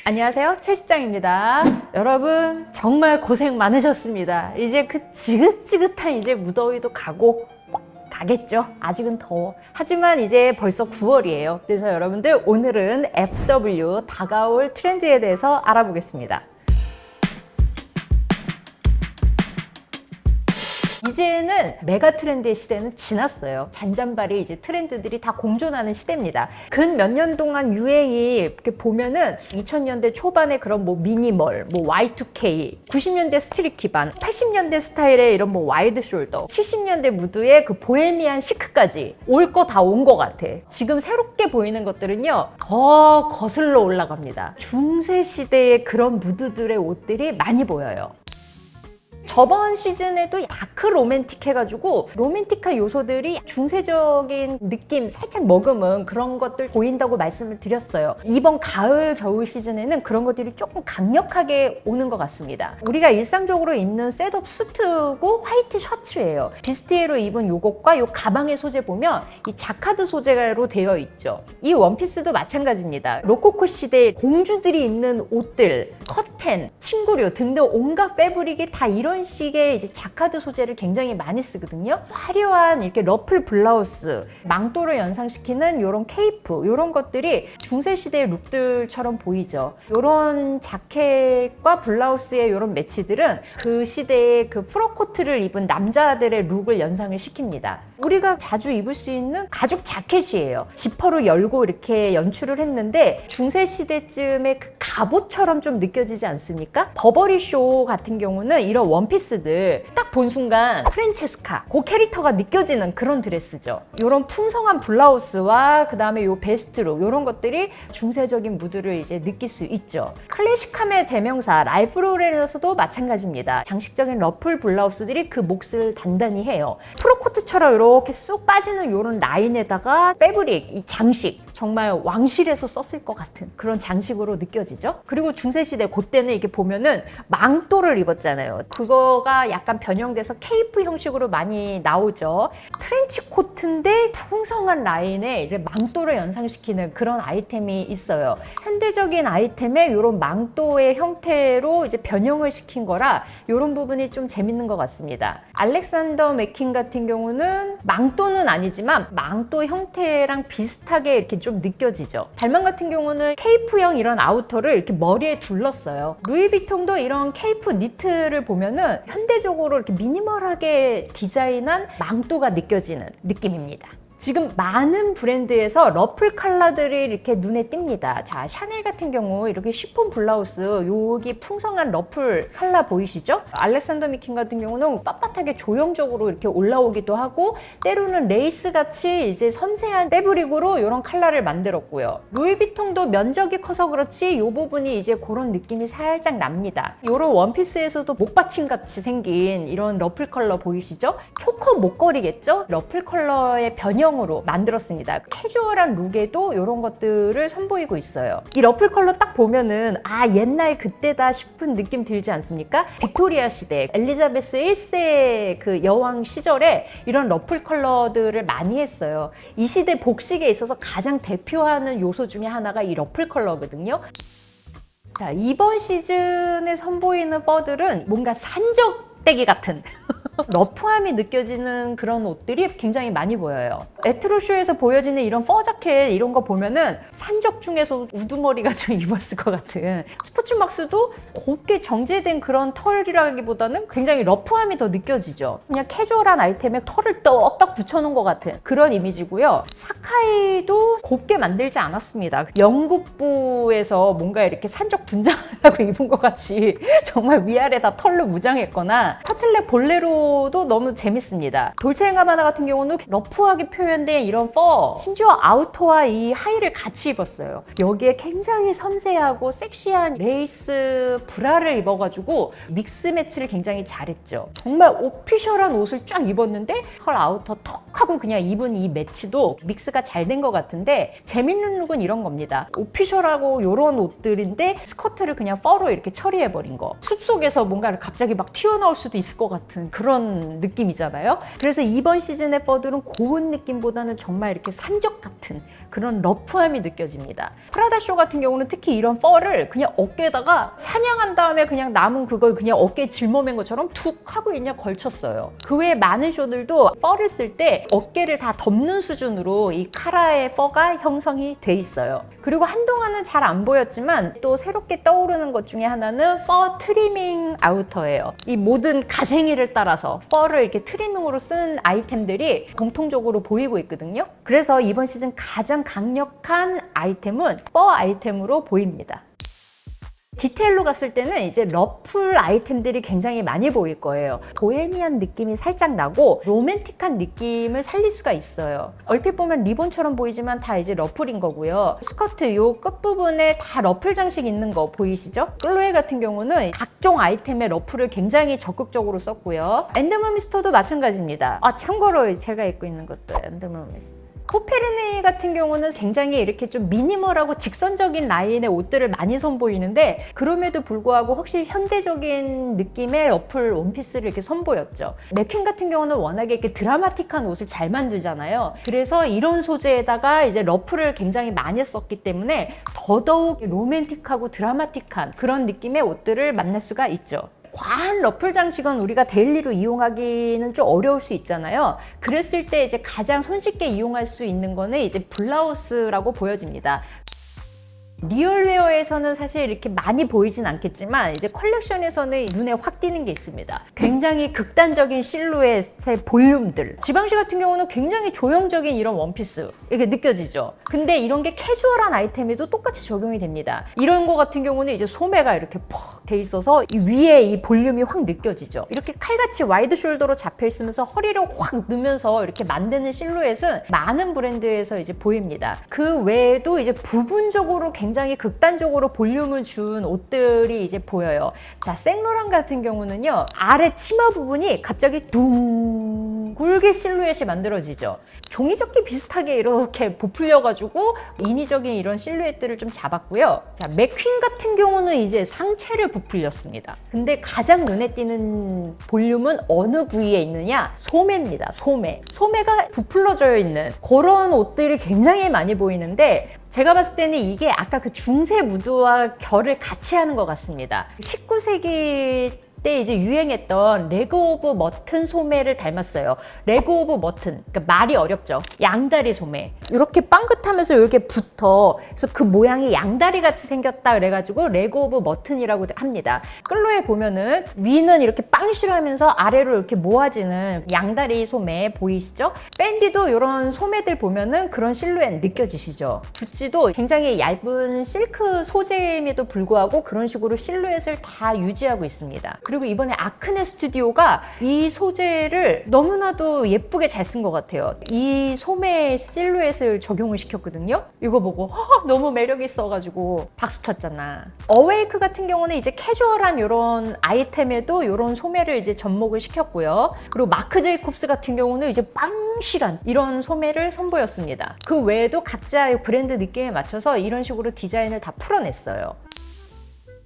안녕하세요, 최 실장입니다. 여러분 정말 고생 많으셨습니다. 이제 그 지긋지긋한 이제 무더위도 가겠죠. 아직은 더워. 하지만 이제 벌써 9월이에요. 그래서 여러분들 오늘은 FW 다가올 트렌드에 대해서 알아보겠습니다. 이제는 메가 트렌드의 시대는 지났어요. 잔잔바리 이제 트렌드들이 다 공존하는 시대입니다. 근 몇 년 동안 유행이 이렇게 보면은 2000년대 초반에 그런 뭐 미니멀, 뭐 Y2K, 90년대 스트릿 기반, 80년대 스타일의 이런 뭐 와이드 숄더, 70년대 무드의 그 보헤미안 시크까지 올 거 다 온 것 같아. 지금 새롭게 보이는 것들은요, 더 거슬러 올라갑니다. 중세 시대의 그런 무드들의 옷들이 많이 보여요. 저번 시즌에도 다크 로맨틱 해가지고 로맨틱한 요소들이 중세적인 느낌 살짝 머금은 그런 것들 보인다고 말씀을 드렸어요. 이번 가을 겨울 시즌에는 그런 것들이 조금 강력하게 오는 것 같습니다. 우리가 일상적으로 입는 셋업 수트고 화이트 셔츠예요. 비스티에로 입은 요것과 요 가방의 소재 보면 이 자카드 소재로 되어 있죠. 이 원피스도 마찬가지입니다. 로코코 시대의 공주들이 입는 옷들, 커튼, 침구류 등등 온갖 패브릭이 다 이런 식의 이제 자카드 소재를 굉장히 많이 쓰거든요. 화려한 이렇게 러플 블라우스, 망토를 연상시키는 이런 케이프, 이런 것들이 중세시대의 룩들처럼 보이죠. 이런 자켓과 블라우스의 이런 매치들은 그 시대의 그 프로코트를 입은 남자들의 룩을 연상을 시킵니다. 우리가 자주 입을 수 있는 가죽 자켓이에요. 지퍼로 열고 이렇게 연출을 했는데 중세시대쯤의 그 갑옷처럼 좀 느껴지지 않습니까? 버버리 쇼 같은 경우는 이런 원피스들 딱 본 순간 프란체스카 그 캐릭터가 느껴지는 그런 드레스죠. 이런 풍성한 블라우스와 그 다음에 요 베스트룩 이런 것들이 중세적인 무드를 이제 느낄 수 있죠. 클래식함의 대명사 랄프 로렌에서도 마찬가지입니다. 장식적인 러플 블라우스들이 그 몫을 단단히 해요. 프로코트처럼 이렇게 쑥 빠지는 이런 라인에다가 패브릭, 이 장식 정말 왕실에서 썼을 것 같은 그런 장식으로 느껴지죠. 그리고 중세시대 그때는 이렇게 보면은 망토를 입었잖아요. 그거가 약간 변형돼서 케이프 형식으로 많이 나오죠. 트렌치 코트인데 풍성한 라인에 이제 망토를 연상시키는 그런 아이템이 있어요. 현대적인 아이템에 이런 망토의 형태로 이제 변형을 시킨 거라 이런 부분이 좀 재밌는 것 같습니다. 알렉산더 맥퀸 같은 경우는 망토는 아니지만 망토 형태랑 비슷하게 이렇게 좀 느껴지죠. 발망 같은 경우는 케이프형 이런 아우터를 이렇게 머리에 둘렀어요. 루이비통도 이런 케이프 니트를 보면은 현대적으로 이렇게 미니멀하게 디자인한 망토가 느껴지는 느낌입니다. 지금 많은 브랜드에서 러플 컬러들이 이렇게 눈에 띕니다. 자, 샤넬 같은 경우 이렇게 쉬폰 블라우스, 여기 풍성한 러플 컬러 보이시죠? 알렉산더 맥퀸 같은 경우는 빳빳하게 조형적으로 이렇게 올라오기도 하고 때로는 레이스 같이 이제 섬세한 패브릭으로 이런 컬러를 만들었고요. 루이비통도 면적이 커서 그렇지 이 부분이 이제 그런 느낌이 살짝 납니다. 이런 원피스에서도 목받침 같이 생긴 이런 러플 컬러 보이시죠? 초커 목걸이겠죠? 러플 컬러의 변형 으로 만들었습니다. 캐주얼한 룩에도 이런 것들을 선보이고 있어요. 이 러플 컬러 딱 보면은 아 옛날 그때다 싶은 느낌 들지 않습니까? 빅토리아 시대 엘리자베스 1세 그 여왕 시절에 이런 러플 컬러들을 많이 했어요. 이 시대 복식에 있어서 가장 대표하는 요소 중에 하나가 이 러플 컬러거든요. 자, 이번 시즌에 선보이는 펄들은 뭔가 산적대기 같은 러프함이 느껴지는 그런 옷들이 굉장히 많이 보여요. 에트로쇼에서 보여지는 이런 퍼 자켓 이런 거 보면은 산적 중에서 우두머리가 좀 입었을 것 같은 스포츠막스도 곱게 정제된 그런 털이라기보다는 굉장히 러프함이 더 느껴지죠. 그냥 캐주얼한 아이템에 털을 떡떡 붙여놓은 것 같은 그런 이미지고요. 사카이도 곱게 만들지 않았습니다. 영국부에서 뭔가 이렇게 산적 분장하려고 입은 것 같이 정말 위아래 다 털로 무장했거나 터틀넥 볼레로 도 너무 재밌습니다. 돌체앤가바나 같은 경우는 러프하게 표현된 이런 퍼, 심지어 아우터와 이 하의를 같이 입었어요. 여기에 굉장히 섬세하고 섹시한 레이스 브라를 입어가지고 믹스 매치를 굉장히 잘했죠. 정말 오피셜한 옷을 쫙 입었는데 컬 아우터 턱 하고 그냥 입은 이 매치도 믹스가 잘 된 것 같은데 재밌는 룩은 이런 겁니다. 오피셜하고 이런 옷들인데 스커트를 그냥 퍼로 이렇게 처리해버린 거. 숲속에서 뭔가를 갑자기 막 튀어나올 수도 있을 것 같은 그런 느낌이잖아요. 그래서 이번 시즌의 퍼들은 고운 느낌도 아이템보다는 정말 이렇게 산적 같은 그런 러프함이 느껴집니다. 프라다 쇼 같은 경우는 특히 이런 펄을 그냥 어깨에다가 사냥한 다음에 그냥 남은 그걸 그냥 어깨에 짊어맨 것처럼 툭 하고 그냥 걸쳤어요. 그 외에 많은 쇼들도 펄을 쓸 때 어깨를 다 덮는 수준으로 이 카라의 펄가 형성이 돼 있어요. 그리고 한동안은 잘 안 보였지만 또 새롭게 떠오르는 것 중에 하나는 펄 트리밍 아우터예요. 이 모든 가생이를 따라서 펄을 이렇게 트리밍으로 쓴 아이템들이 공통적으로 보이고 있거든요. 그래서 이번 시즌 가장 강력한 아이템은 펄 아이템으로 보입니다. 디테일로 갔을 때는 이제 러플 아이템들이 굉장히 많이 보일 거예요. 보헤미안 느낌이 살짝 나고 로맨틱한 느낌을 살릴 수가 있어요. 얼핏 보면 리본처럼 보이지만 다 이제 러플인 거고요. 스커트 요 끝부분에 다 러플 장식 있는 거 보이시죠? 클로에 같은 경우는 각종 아이템의 러플을 굉장히 적극적으로 썼고요. 엔더머미스터도 마찬가지입니다. 참고로 제가 입고 있는 것도 엔더머미스터. 코페르네 같은 경우는 굉장히 이렇게 좀 미니멀하고 직선적인 라인의 옷들을 많이 선보이는데 그럼에도 불구하고 확실히 현대적인 느낌의 러플 원피스를 이렇게 선보였죠. 맥퀸 같은 경우는 워낙에 이렇게 드라마틱한 옷을 잘 만들잖아요. 그래서 이런 소재에다가 이제 러플을 굉장히 많이 썼기 때문에 더더욱 로맨틱하고 드라마틱한 그런 느낌의 옷들을 만날 수가 있죠. 과한 러플 장식은 우리가 데일리로 이용하기는 좀 어려울 수 있잖아요. 그랬을 때 이제 가장 손쉽게 이용할 수 있는 거는 이제 블라우스라고 보여집니다. 리얼웨어에서는 사실 이렇게 많이 보이진 않겠지만 이제 컬렉션에서는 눈에 확 띄는 게 있습니다. 굉장히 극단적인 실루엣의 볼륨들. 지방시 같은 경우는 굉장히 조형적인 이런 원피스 이렇게 느껴지죠. 근데 이런 게 캐주얼한 아이템에도 똑같이 적용이 됩니다. 이런 거 같은 경우는 이제 소매가 이렇게 퍽 돼 있어서 이 위에 이 볼륨이 확 느껴지죠. 이렇게 칼같이 와이드 숄더로 잡혀 있으면서 허리를 확 넣으면서 이렇게 만드는 실루엣은 많은 브랜드에서 이제 보입니다. 그 외에도 이제 부분적으로 굉장히 극단적으로 볼륨을 준 옷들이 이제 보여요. 자, 생로랑 같은 경우는요, 아래 치마 부분이 갑자기 둥글게 실루엣이 만들어지죠. 종이접기 비슷하게 이렇게 부풀려가지고 인위적인 이런 실루엣들을 좀 잡았고요. 자, 맥퀸 같은 경우는 이제 상체를 부풀렸습니다. 근데 가장 눈에 띄는 볼륨은 어느 부위에 있느냐? 소매입니다. 소매. 소매가 부풀러져 있는 그런 옷들이 굉장히 많이 보이는데 제가 봤을 때는 이게 아까 그 중세 무드와 결을 같이 하는 것 같습니다. 19세기 때 이제 유행했던 레그 오브 머튼 소매를 닮았어요. 레그 오브 머튼, 그러니까 말이 어렵죠. 양다리 소매. 이렇게 빵긋하면서 이렇게 붙어. 그래서 그 모양이 양다리 같이 생겼다 그래가지고 레그 오브 머튼이라고 합니다. 끌로에 보면은 위는 이렇게 빵실하면서 아래로 이렇게 모아지는 양다리 소매 보이시죠? 밴디도 이런 소매들 보면은 그런 실루엣 느껴지시죠? 구찌도 굉장히 얇은 실크 소재임에도 불구하고 그런 식으로 실루엣을 다 유지하고 있습니다. 그리고 이번에 아크네 스튜디오가 이 소재를 너무나도 예쁘게 잘 쓴 것 같아요. 이 소매 실루엣을 적용을 시켰거든요. 이거 보고 너무 매력 있어가지고 박수 쳤잖아. 어웨이크 같은 경우는 이제 캐주얼한 이런 아이템에도 이런 소매를 이제 접목을 시켰고요. 그리고 마크 제이콥스 같은 경우는 이제 빵실한 이런 소매를 선보였습니다. 그 외에도 각자의 브랜드 느낌에 맞춰서 이런 식으로 디자인을 다 풀어냈어요.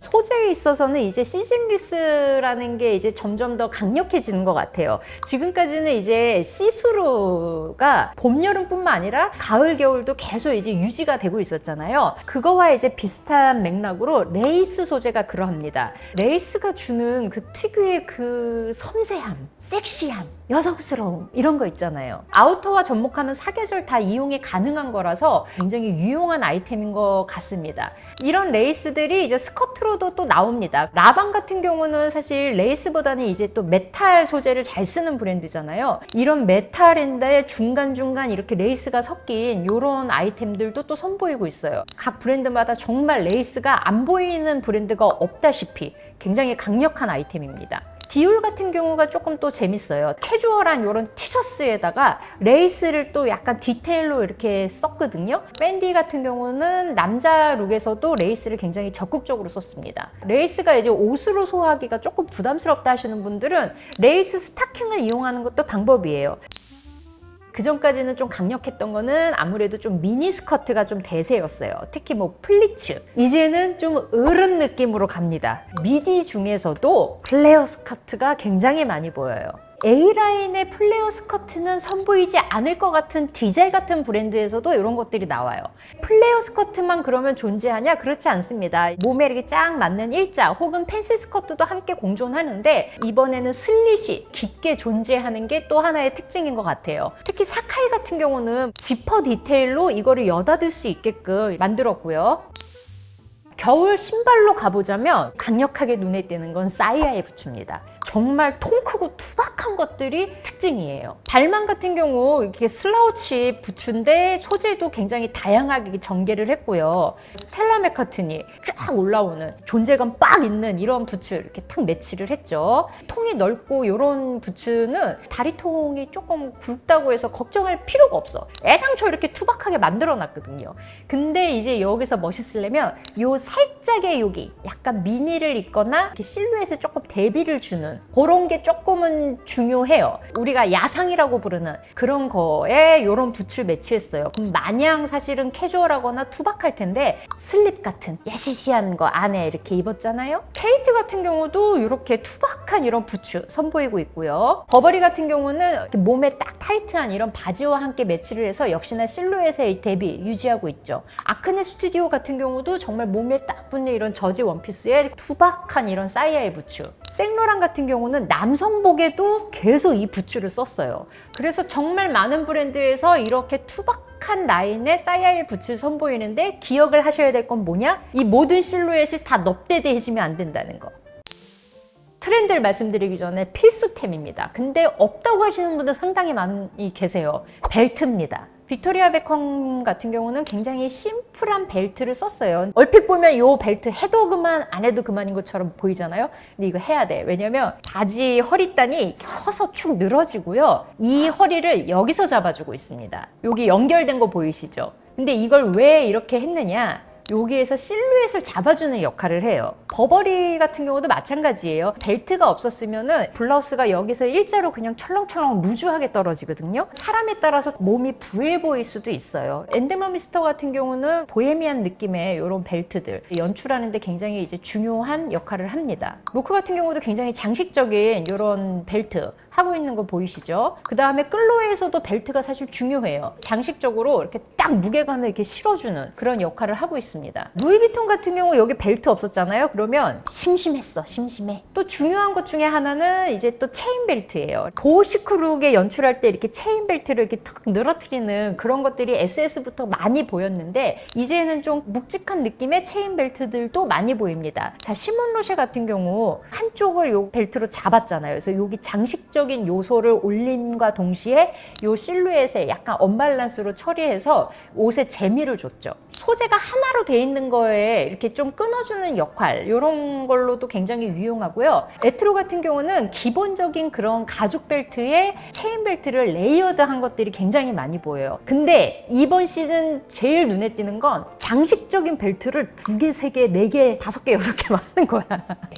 소재에 있어서는 이제 시즌리스라는 게 이제 점점 더 강력해지는 것 같아요. 지금까지는 이제 시스루가 봄, 여름뿐만 아니라 가을, 겨울도 계속 이제 유지가 되고 있었잖아요. 그거와 이제 비슷한 맥락으로 레이스 소재가 그러합니다. 레이스가 주는 그 특유의 그 섬세함, 섹시함, 여성스러움 이런 거 있잖아요. 아우터와 접목하면 사계절 다 이용이 가능한 거라서 굉장히 유용한 아이템인 것 같습니다. 이런 레이스들이 이제 스커트로도 또 나옵니다. 라방 같은 경우는 사실 레이스보다는 이제 또 메탈 소재를 잘 쓰는 브랜드잖아요. 이런 메탈인데 중간중간 이렇게 레이스가 섞인 이런 아이템들도 또 선보이고 있어요. 각 브랜드마다 정말 레이스가 안 보이는 브랜드가 없다시피 굉장히 강력한 아이템입니다. 디올 같은 경우가 조금 또 재밌어요. 캐주얼한 이런 티셔츠에다가 레이스를 또 약간 디테일로 이렇게 썼거든요. 밴디 같은 경우는 남자 룩에서도 레이스를 굉장히 적극적으로 썼습니다. 레이스가 이제 옷으로 소화하기가 조금 부담스럽다 하시는 분들은 레이스 스타킹을 이용하는 것도 방법이에요. 그 전까지는 좀 강력했던 거는 아무래도 좀 미니 스커트가 좀 대세였어요. 특히 뭐 플리츠. 이제는 좀 어른 느낌으로 갑니다. 미디 중에서도 플레어 스커트가 굉장히 많이 보여요. A라인의 플레어 스커트는 선보이지 않을 것 같은 디젤 같은 브랜드에서도 이런 것들이 나와요. 플레어 스커트만 그러면 존재하냐? 그렇지 않습니다. 몸에 이렇게 쫙 맞는 일자 혹은 펜슬 스커트도 함께 공존하는데 이번에는 슬릿이 깊게 존재하는 게 또 하나의 특징인 것 같아요. 특히 사카이 같은 경우는 지퍼 디테일로 이거를 여닫을 수 있게끔 만들었고요. 겨울 신발로 가보자면 강력하게 눈에 띄는 건 사이아의 부츠입니다. 정말 통 크고 투박한 것들이 특징이에요. 발만 같은 경우 이렇게 슬라우치 부츠인데 소재도 굉장히 다양하게 전개를 했고요. 스텔라 맥카트니 쫙 올라오는 존재감 빡 있는 이런 부츠 이렇게 탁 매치를 했죠. 통이 넓고 이런 부츠는 다리통이 조금 굵다고 해서 걱정할 필요가 없어. 애당초 이렇게 투박하게 만들어 놨거든요. 근데 이제 여기서 멋있으려면 요 살짝의 여기 약간 미니를 입거나 이렇게 실루엣에 조금 대비를 주는 그런 게 조금은 중요해요. 우리가 야상이라고 부르는 그런 거에 이런 부츠 매치했어요. 그럼 마냥 사실은 캐주얼하거나 투박할 텐데 슬립 같은 야시시한 거 안에 이렇게 입었잖아요. 케이트 같은 경우도 이렇게 투박한 이런 부츠 선보이고 있고요. 버버리 같은 경우는 이렇게 몸에 딱 타이트한 이런 바지와 함께 매치를 해서 역시나 실루엣의 대비 유지하고 있죠. 아크네 스튜디오 같은 경우도 정말 몸에 딱 붙는 이런 저지 원피스에 투박한 이런 사이아의 부츠. 생로랑 같은 경우는 남성복에도 계속 이 부츠를 썼어요. 그래서 정말 많은 브랜드에서 이렇게 투박한 라인의 사이아의 부츠를 선보이는데 기억을 하셔야 될 건 뭐냐? 이 모든 실루엣이 다 넙대대해지면 안 된다는 거. 트렌드를 말씀드리기 전에 필수템입니다. 근데 없다고 하시는 분들 상당히 많이 계세요. 벨트입니다. 빅토리아 베컴 같은 경우는 굉장히 심플한 벨트를 썼어요. 얼핏 보면 이 벨트 해도 그만 안 해도 그만인 것처럼 보이잖아요. 근데 이거 해야 돼. 왜냐면 바지 허리단이 커서 축 늘어지고요. 이 허리를 여기서 잡아주고 있습니다. 여기 연결된 거 보이시죠? 근데 이걸 왜 이렇게 했느냐? 여기에서 실루엣을 잡아주는 역할을 해요. 버버리 같은 경우도 마찬가지예요. 벨트가 없었으면은 블라우스가 여기서 일자로 그냥 철렁철렁 루즈하게 떨어지거든요. 사람에 따라서 몸이 부해 보일 수도 있어요. 엔데머 미스터 같은 경우는 보헤미안 느낌의 이런 벨트들 연출하는데 굉장히 이제 중요한 역할을 합니다. 로크 같은 경우도 굉장히 장식적인 이런 벨트 하고 있는 거 보이시죠? 그 다음에 끌로에서도 벨트가 사실 중요해요. 장식적으로 이렇게 딱 무게감을 이렇게 실어주는 그런 역할을 하고 있습니다. 루이비통 같은 경우 여기 벨트 없었잖아요. 그러면 심심했어. 심심해. 또 중요한 것 중에 하나는 이제 또 체인 벨트예요. 고시크룩에 연출할 때 이렇게 체인 벨트를 이렇게 탁 늘어뜨리는 그런 것들이 SS부터 많이 보였는데 이제는 좀 묵직한 느낌의 체인 벨트들도 많이 보입니다. 자, 시몬 로쉐 같은 경우 한쪽을 요 벨트로 잡았잖아요. 그래서 여기 장식적인 요소를 올림과 동시에 요 실루엣에 약간 언밸런스로 처리해서 옷에 재미를 줬죠. 소재가 하나로 돼 있는 거에 이렇게 좀 끊어주는 역할 이런 걸로도 굉장히 유용하고요. 에트로 같은 경우는 기본적인 그런 가죽 벨트에 체인 벨트를 레이어드한 것들이 굉장히 많이 보여요. 근데 이번 시즌 제일 눈에 띄는 건 장식적인 벨트를 2개, 3개, 4개, 5개, 6개 하는 거야.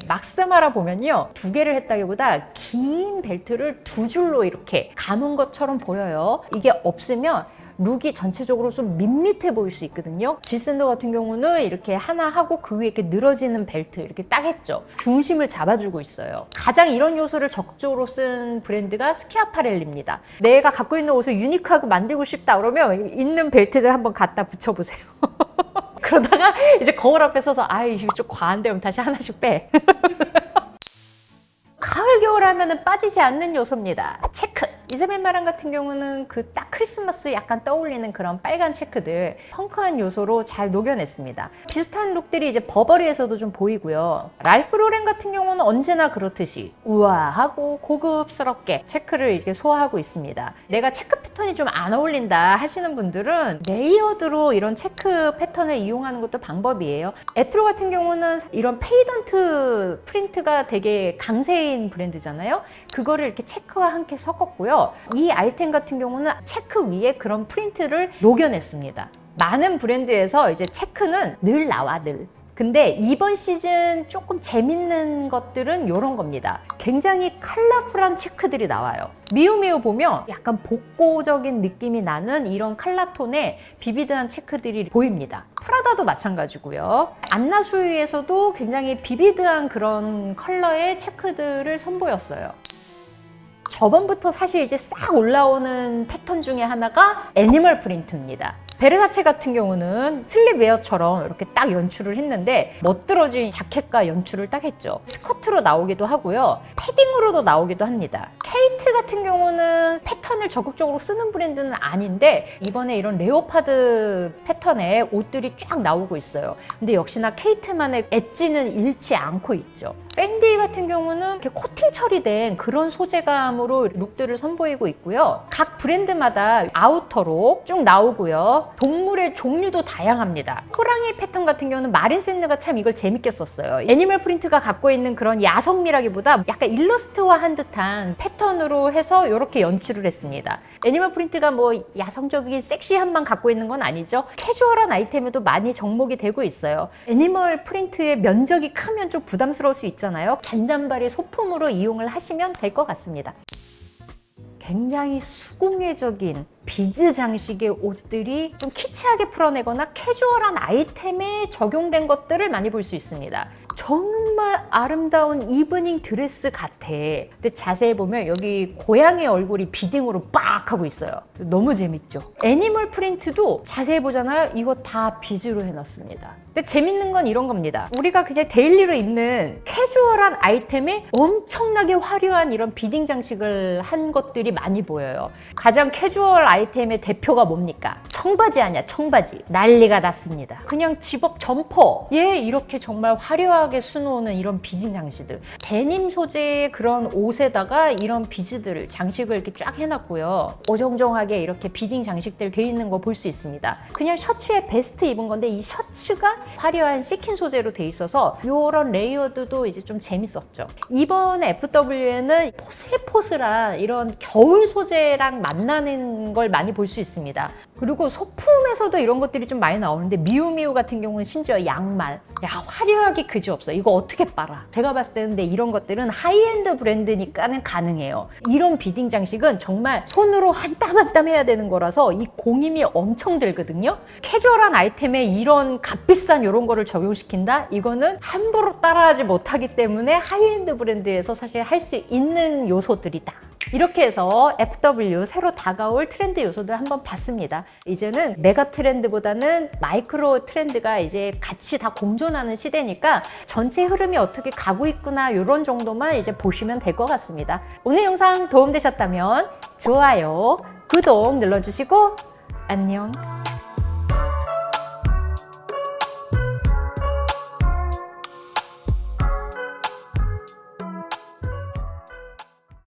막스마라 보면요. 2개를 했다기보다 긴 벨트를 2줄로 이렇게 감은 것처럼 보여요. 이게 없으면 룩이 전체적으로 좀 밋밋해 보일 수 있거든요. 질샌더 같은 경우는 이렇게 하나 하고 그 위에 이렇게 늘어지는 벨트 이렇게 딱 했죠. 중심을 잡아주고 있어요. 가장 이런 요소를 적극적으로 쓴 브랜드가 스키아파렐리입니다. 내가 갖고 있는 옷을 유니크하게 만들고 싶다 그러면 있는 벨트들 한번 갖다 붙여보세요. 그러다가 이제 거울 앞에 서서 아이 이거 좀 과한데 그럼 다시 하나씩 빼. 가을 겨울 하면은 빠지지 않는 요소입니다. 체크. 이자벨 마랑 같은 경우는 그 딱 크리스마스 약간 떠올리는 그런 빨간 체크들 펑크한 요소로 잘 녹여냈습니다. 비슷한 룩들이 이제 버버리에서도 좀 보이고요. 랄프 로렌 같은 경우는 언제나 그렇듯이 우아하고 고급스럽게 체크를 이렇게 소화하고 있습니다. 내가 체크 패턴이 좀 안 어울린다 하시는 분들은 레이어드로 이런 체크 패턴을 이용하는 것도 방법이에요. 에트로 같은 경우는 이런 페이던트 프린트가 되게 강세인 브랜드잖아요. 그거를 이렇게 체크와 함께 섞었고요. 이 아이템 같은 경우는 체크 위에 그런 프린트를 녹여냈습니다. 많은 브랜드에서 이제 체크는 늘 나와 늘. 근데 이번 시즌 조금 재밌는 것들은 이런 겁니다. 굉장히 컬러풀한 체크들이 나와요. 미우미우 보면 약간 복고적인 느낌이 나는 이런 컬러톤의 비비드한 체크들이 보입니다. 프라다도 마찬가지고요. 안나수이에서도 굉장히 비비드한 그런 컬러의 체크들을 선보였어요. 저번부터 사실 이제 싹 올라오는 패턴 중에 하나가 애니멀 프린트입니다. 베르사체 같은 경우는 슬립웨어처럼 이렇게 딱 연출을 했는데 멋들어진 자켓과 연출을 딱 했죠. 스커트로 나오기도 하고요. 패딩으로도 나오기도 합니다. 케이트 같은 경우는 패턴을 적극적으로 쓰는 브랜드는 아닌데 이번에 이런 레오파드 패턴의 옷들이 쫙 나오고 있어요. 근데 역시나 케이트만의 엣지는 잃지 않고 있죠. 팬디 같은 경우는 이렇게 코팅 처리된 그런 소재감으로 룩들을 선보이고 있고요. 각 브랜드마다 아우터로 쭉 나오고요. 동물의 종류도 다양합니다. 호랑이 패턴 같은 경우는 마린 샌드가 참 이걸 재밌게 썼어요. 애니멀 프린트가 갖고 있는 그런 야성미라기보다 약간 일러스트화한 듯한 패턴으로 해서 이렇게 연출을 했습니다. 애니멀 프린트가 뭐 야성적인 섹시함만 갖고 있는 건 아니죠. 캐주얼한 아이템에도 많이 접목이 되고 있어요. 애니멀 프린트의 면적이 크면 좀 부담스러울 수 있잖아요. 잔잔바리 소품으로 이용을 하시면 될 것 같습니다. 굉장히 수공예적인 비즈 장식의 옷들이 좀 키치하게 풀어내거나 캐주얼한 아이템에 적용된 것들을 많이 볼 수 있습니다. 정말 아름다운 이브닝 드레스 같아. 근데 자세히 보면 여기 고양이 얼굴이 비딩으로 빡 하고 있어요. 너무 재밌죠? 애니멀 프린트도 자세히 보잖아요. 이거 다 비즈로 해놨습니다. 근데 재밌는 건 이런 겁니다. 우리가 그냥 데일리로 입는 캐주얼한 아이템에 엄청나게 화려한 이런 비딩 장식을 한 것들이 많이 보여요. 가장 캐주얼 아이템의 대표가 뭡니까? 청바지 아니야, 청바지. 난리가 났습니다. 그냥 집업 점퍼. 예, 이렇게 정말 화려하게 수놓는 이런 비즈 장식들. 데님 소재의 그런 옷에다가 이런 비즈들을, 장식을 이렇게 쫙 해놨고요. 어정쩡하게 이렇게 비딩 장식들 돼 있는 거 볼 수 있습니다. 그냥 셔츠에 베스트 입은 건데 이 셔츠가 화려한 시킨 소재로 돼 있어서 이런 레이어드도 이제 좀 재밌었죠. 이번 FW에는 포슬포슬한 이런 겨울 소재랑 만나는 걸 많이 볼 수 있습니다. 그리고 소품에서도 이런 것들이 좀 많이 나오는데 미우미우 같은 경우는 심지어 양말. 야, 화려하게 그지없어. 이거 어떻게 빨아? 제가 봤을 때는 근데 이런 것들은 하이엔드 브랜드니까는 가능해요. 이런 비딩 장식은 정말 손으로 한 땀 한 땀 해야 되는 거라서 이 공임이 엄청 들거든요. 캐주얼한 아이템에 이런 값비싼 이런 거를 적용시킨다? 이거는 함부로 따라하지 못하기 때문에 하이엔드 브랜드에서 사실 할 수 있는 요소들이다. 이렇게 해서 FW 새로 다가올 트렌드 요소들 한번 봤습니다. 이제는 메가 트렌드보다는 마이크로 트렌드가 이제 같이 다 공존하는 시대니까 전체 흐름이 어떻게 가고 있구나 이런 정도만 이제 보시면 될 것 같습니다. 오늘 영상 도움되셨다면 좋아요, 구독 눌러주시고 안녕.